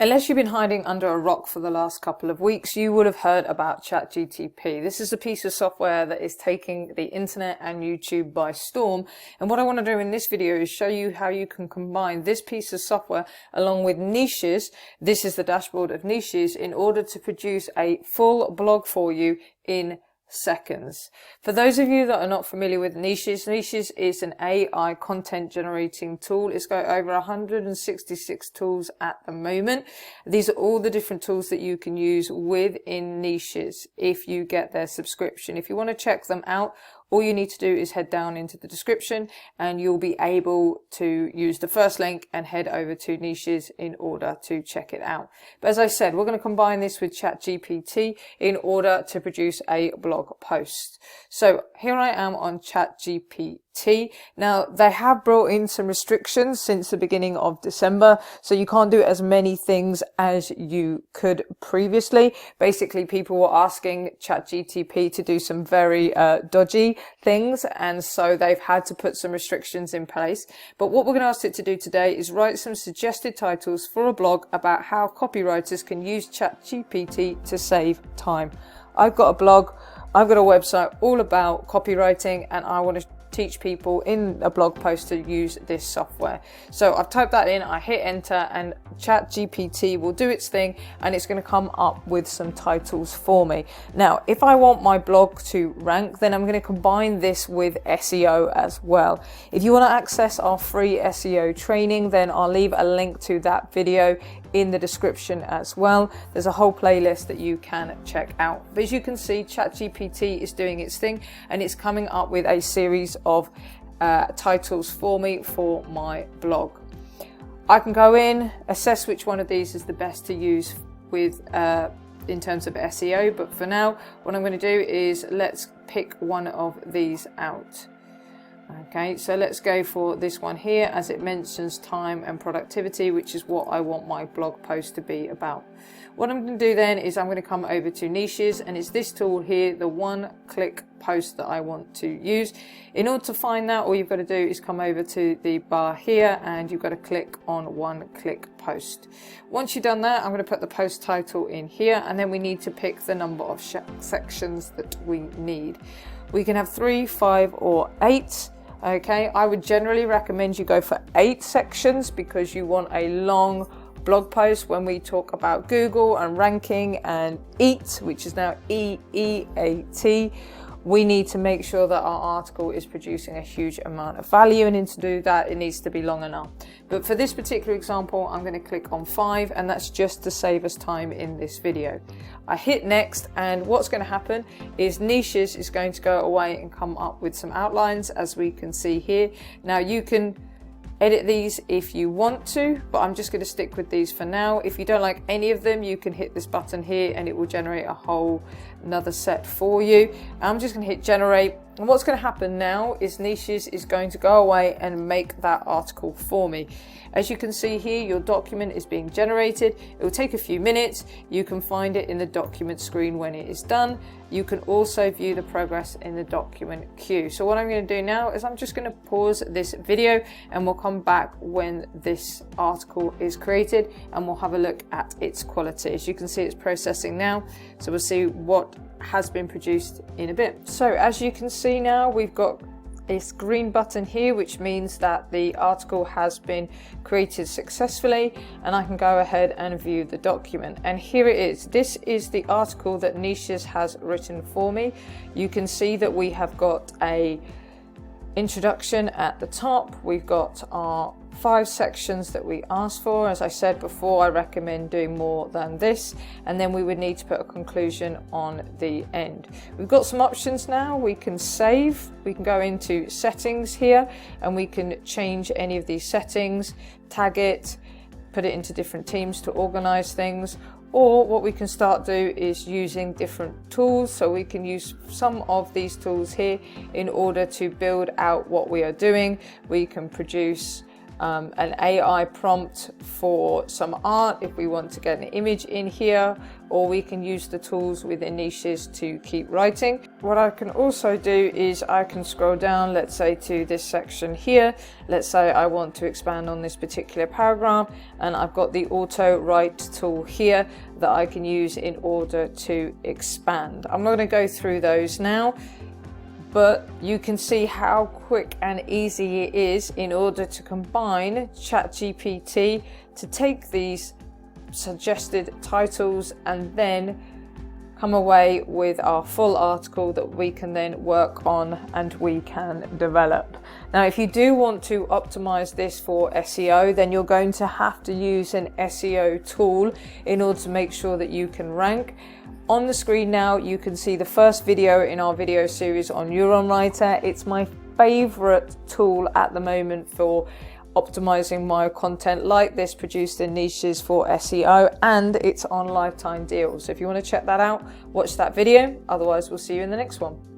Unless you've been hiding under a rock for the last couple of weeks, you would have heard about ChatGPT. This is a piece of software that is taking the internet and YouTube by storm. And what I want to do in this video is show you how you can combine this piece of software along with Nichesss. This is the dashboard of Nichesss in order to produce a full blog for you in seconds. For those of you that are not familiar with Nichesss, Nichesss is an AI content generating tool. It's got over 166 tools at the moment. These are all the different tools that you can use within Nichesss if you get their subscription. If you want to check them out, all you need to do is head down into the description and you'll be able to use the first link and head over to Nichesss in order to check it out. But as I said, we're going to combine this with ChatGPT in order to produce a blog post. So here I am on ChatGPT. Now, they have brought in some restrictions since the beginning of December, so you can't do as many things as you could previously. Basically, people were asking ChatGPT to do some very dodgy things, and so they've had to put some restrictions in place. But what we're going to ask it to do today is write some suggested titles for a blog about how copywriters can use ChatGPT to save time. I've got a blog, I've got a website all about copywriting, and I want to teach people in a blog post to use this software. So I've typed that in, I hit enter, and ChatGPT will do its thing and it's going to come up with some titles for me. Now, if I want my blog to rank, then I'm going to combine this with SEO as well. If you want to access our free SEO training, then I'll leave a link to that video in the description as well. There's a whole playlist that you can check out. But as you can see, ChatGPT is doing its thing and it's coming up with a series of titles for me for my blog. I can go in, assess which one of these is the best to use with in terms of SEO, but for now what I'm going to do is let's pick one of these out. Okay, so let's go for this one here, as it mentions time and productivity, which is what I want my blog post to be about. What I'm going to do then is I'm going to come over to Nichesss, and it's this tool here, the one-click post that I want to use. In order to find that, all you've got to do is come over to the bar here and you've got to click on one-click post. Once you've done that, I'm going to put the post title in here, and then we need to pick the number of sections that we need. We can have 3, 5 or 8. Okay, I would generally recommend you go for 8 sections because you want a long blog post. When we talk about Google and ranking and EAT, which is now EEAT, we need to make sure that our article is producing a huge amount of value, and to do that it needs to be long enough. But for this particular example, I'm going to click on 5, and that's just to save us time in this video. I hit next, and what's going to happen is Nichesss is going to go away and come up with some outlines, as we can see here. Now you can edit these if you want to, but I'm just going to stick with these for now. If you don't like any of them, you can hit this button here and it will generate a whole another set for you. I'm just going to hit generate, and what's going to happen now is Nichesss is going to go away and make that article for me. As you can see here, your document is being generated. It will take a few minutes. You can find it in the document screen when it is done. You can also view the progress in the document queue. So what I'm going to do now is I'm just going to pause this video and we'll come back when this article is created and we'll have a look at its quality. As you can see, it's processing now. So we'll see what has been produced in a bit. So as you can see now, we've got this green button here, which means that the article has been created successfully, and I can go ahead and view the document. And here it is. This is the article that Nichesss has written for me. You can see that we have got a introduction at the top. We've got our 5 sections that we asked for. As I said before, I recommend doing more than this, and then we would need to put a conclusion on the end. We've got some options now. We can save, we can go into settings here and we can change any of these settings, tag it, put it into different teams to organize things. Or what we can start do is using different tools. So we can use some of these tools here in order to build out what we are doing. We can produce an AI prompt for some art if we want to get an image in here, or we can use the tools within Nichesss to keep writing. What I can also do is I can scroll down, let's say to this section here. Let's say I want to expand on this particular paragraph, and I've got the auto write tool here that I can use in order to expand. I'm not going to go through those now, but you can see how quick and easy it is in order to combine ChatGPT to take these suggested titles and then come away with our full article that we can then work on and we can develop. Now, if you do want to optimize this for SEO, then you're going to have to use an SEO tool in order to make sure that you can rank. On the screen now, you can see the first video in our video series on Neuron Writer. It's my favorite tool at the moment for optimizing my content like this produced in Nichesss for SEO, and it's on lifetime deals. So if you want to check that out, watch that video. Otherwise, we'll see you in the next one.